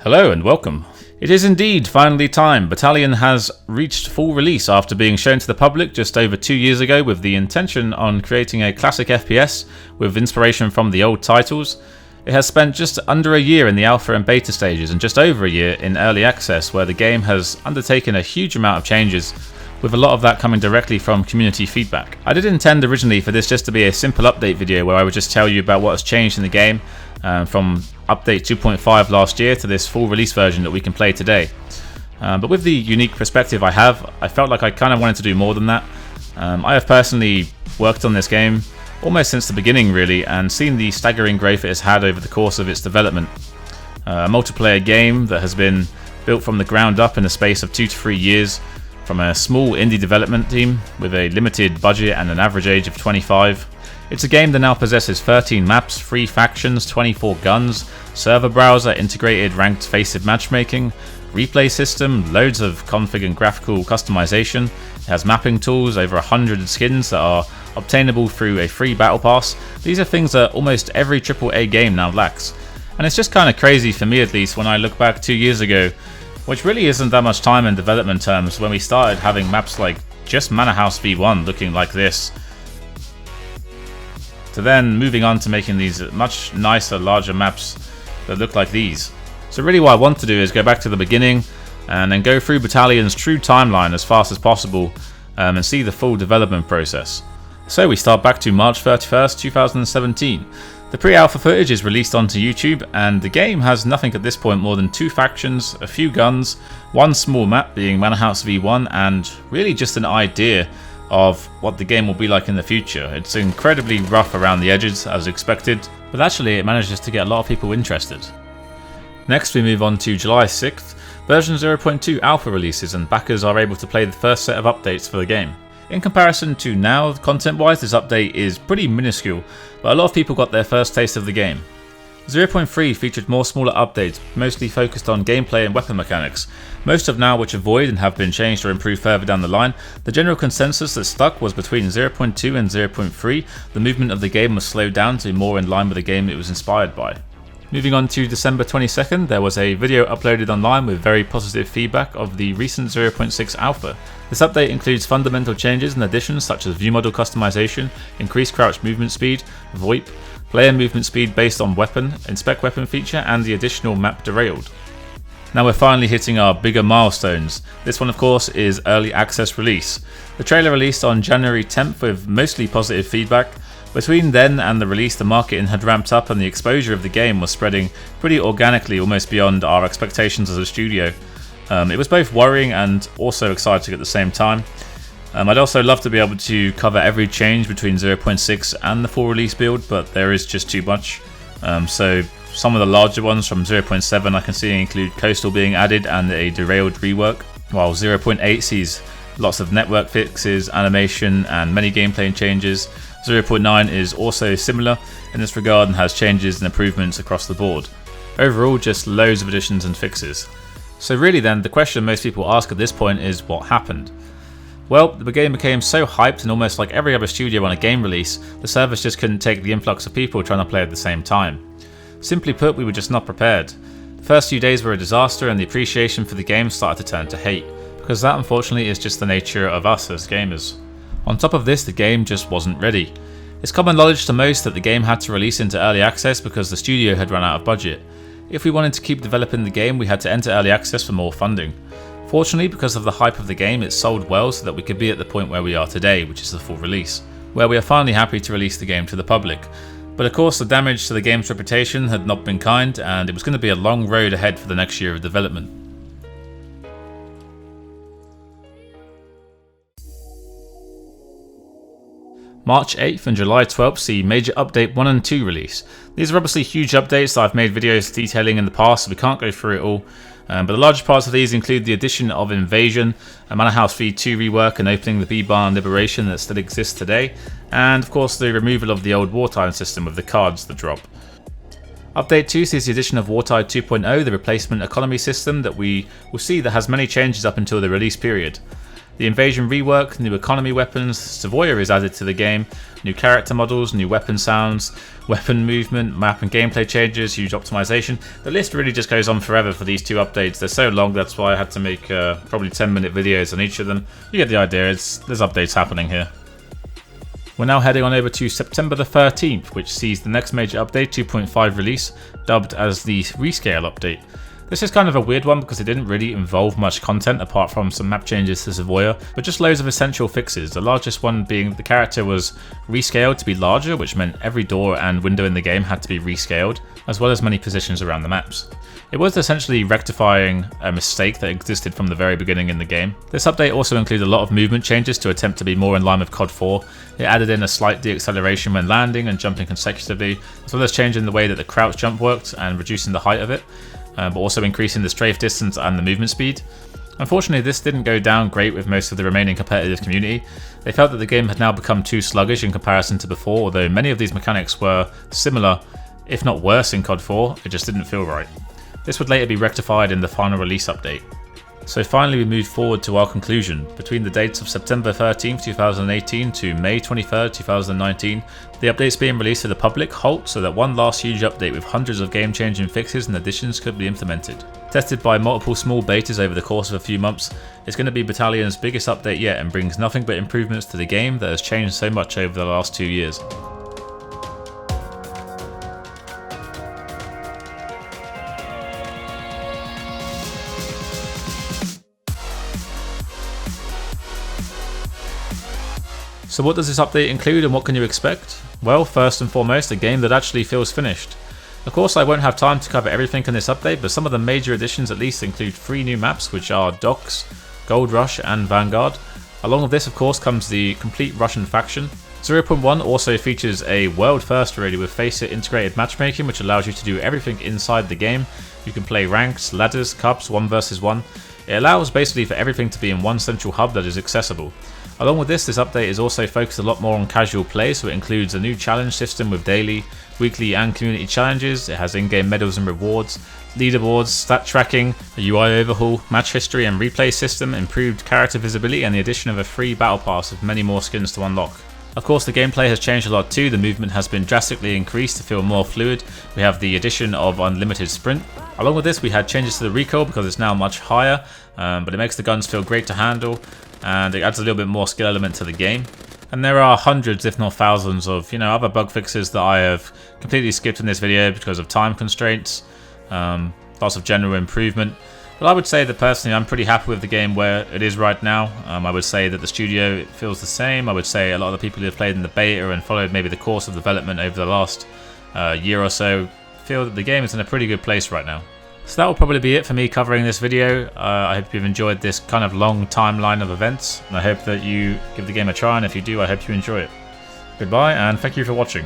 Hello and welcome. It is indeed finally time. Battalion has reached full release after being shown to the public just over 2 years ago with the intention on creating a classic FPS with inspiration from the old titles. It has spent just under a year in the alpha and beta stages and just over a year in early access, where the game has undertaken a huge amount of changes, with a lot of that coming directly from community feedback. I did intend originally for this just to be a simple update video where I would just tell you about what has changed in the game from update 2.5 last year to this full release version that we can play today. But with the unique perspective I have, I felt like I kind of wanted to do more than that. I have personally worked on this game almost since the beginning really, and seen the staggering growth it has had over the course of its development. A multiplayer game that has been built from the ground up in the space of 2 to 3 years from a small indie development team with a limited budget and an average age of 25. It's a game that now possesses 13 maps, 3 factions, 24 guns, server browser, integrated ranked faceit matchmaking, replay system, loads of config and graphical customization. It has mapping tools, over 100 skins that are obtainable through a free battle pass. These are things that almost every AAA game now lacks. And it's just kind of crazy for me, at least, when I look back 2 years ago, which really isn't that much time in development terms, when we started having maps like just Manor House V1 looking like this, to then moving on to making these much nicer, larger maps that look like these. So really what I want to do is go back to the beginning and then go through Battalion's true timeline as fast as possible and see the full development process. So we start back to March 31st, 2017. The pre-alpha footage is released onto YouTube, and the game has nothing at this point more than 2 factions, a few guns, 1 small map being Manor House V1, and really just an idea of what the game will be like in the future. It's incredibly rough around the edges as expected, but actually it manages to get a lot of people interested. Next we move on to July 6th, version 0.2 alpha releases, and backers are able to play the first set of updates for the game. In comparison to now, content-wise, this update is pretty minuscule, but a lot of people got their first taste of the game. 0.3 featured more smaller updates, mostly focused on gameplay and weapon mechanics, most of now which are void and have been changed or improved further down the line. The general consensus that stuck was between 0.2 and 0.3, the movement of the game was slowed down to be more in line with the game it was inspired by. Moving on to December 22nd, there was a video uploaded online with very positive feedback of the recent 0.6 alpha. This update includes fundamental changes and additions such as view model customization, increased crouch movement speed, VoIP, player movement speed based on weapon, inspect weapon feature, and the additional map derailed. Now we're finally hitting our bigger milestones. This one of course is early access release. The trailer released on January 10th with mostly positive feedback. Between then and the release, the marketing had ramped up and the exposure of the game was spreading pretty organically, almost beyond our expectations as a studio. It was both worrying and also exciting at the same time. I'd also love to be able to cover every change between 0.6 and the full release build, but there is just too much. So some of the larger ones from 0.7 I can see include Coastal being added and a derailed rework, while 0.8 sees lots of network fixes, animation and many gameplay changes. 0.9 is also similar in this regard and has changes and improvements across the board. Overall, just loads of additions and fixes. So really then, the question most people ask at this point is what happened? Well, the game became so hyped, and almost like every other studio on a game release, the servers just couldn't take the influx of people trying to play at the same time. Simply put, we were just not prepared. The first few days were a disaster, and the appreciation for the game started to turn to hate, because that unfortunately is just the nature of us as gamers. On top of this, the game just wasn't ready. It's common knowledge to most that the game had to release into early access because the studio had run out of budget. If we wanted to keep developing the game, we had to enter early access for more funding. Fortunately, because of the hype of the game, it sold well so that we could be at the point where we are today, which is the full release, where we are finally happy to release the game to the public. But of course, the damage to the game's reputation had not been kind, and it was going to be a long road ahead for the next year of development. March 8th and July 12th see Major Update 1 and 2 release. These are obviously huge updates that I've made videos detailing in the past, so we can't go through it all. But the larger parts of these include the addition of Invasion, a Manor House V2 rework and opening the B-Barn Liberation that still exists today, and of course the removal of the old Wartime system with the cards that drop. Update 2 sees the addition of Wartime 2.0, the replacement economy system that we will see that has many changes up until the release period. The The invasion rework, new economy weapons, Savoia is added to the game, new character models, new weapon sounds, weapon movement, map and gameplay changes, huge optimization. The list really just goes on forever for these 2 updates. They're so long, that's why I had to make probably 10-minute videos on each of them. You get the idea, there's updates happening here. We're now heading on over to September the 13th, which sees the next major update 2.5 release, dubbed as the Rescale update. This is kind of a weird one because it didn't really involve much content apart from some map changes to Savoia, but just loads of essential fixes, the largest one being the character was rescaled to be larger, which meant every door and window in the game had to be rescaled, as well as many positions around the maps. It was essentially rectifying a mistake that existed from the very beginning in the game. This update also included a lot of movement changes to attempt to be more in line with COD 4. It added in a slight deacceleration when landing and jumping consecutively, as well as changing the way that the crouch jump worked and reducing the height of it, but also increasing the strafe distance and the movement speed. Unfortunately, this didn't go down great with most of the remaining competitive community. They felt that the game had now become too sluggish in comparison to before, although many of these mechanics were similar, if not worse in COD 4, it just didn't feel right. This would later be rectified in the final release update. So finally we move forward to our conclusion. Between the dates of September 13th, 2018 to May 23rd, 2019, the updates being released to the public halt so that one last huge update with hundreds of game-changing fixes and additions could be implemented. Tested by multiple small betas over the course of a few months, it's going to be Battalion's biggest update yet and brings nothing but improvements to the game that has changed so much over the last 2 years. So what does this update include and what can you expect? Well, first and foremost, a game that actually feels finished. Of course, I won't have time to cover everything in this update, but some of the major additions at least include 3 new maps, which are Docks, Gold Rush and Vanguard. Along with this, of course, comes the complete Russian faction. 0.1 also features a world first really with FACEIT integrated matchmaking, which allows you to do everything inside the game. You can play ranks, ladders, cups, 1 versus 1. It allows basically for everything to be in one central hub that is accessible. Along with this update is also focused a lot more on casual play, so it includes a new challenge system with daily, weekly and community challenges. It has in-game medals and rewards, leaderboards, stat tracking, a UI overhaul, match history and replay system, improved character visibility and the addition of a free battle pass with many more skins to unlock. Of course, the gameplay has changed a lot too. The movement has been drastically increased to feel more fluid. We have the addition of unlimited sprint. Along with this, we had changes to the recoil because it's now much higher, but it makes the guns feel great to handle, and it adds a little bit more skill element to the game. And there are hundreds, if not thousands, of other bug fixes that I have completely skipped in this video because of time constraints, lots of general improvement. But I would say that personally I'm pretty happy with the game where it is right now. I would say that the studio feels the same. I would say a lot of the people who have played in the beta and followed maybe the course of development over the last year or so feel that the game is in a pretty good place right now. So that will probably be it for me covering this video. I hope you've enjoyed this kind of long timeline of events, and I hope that you give the game a try, and if you do, I hope you enjoy it. Goodbye, and thank you for watching.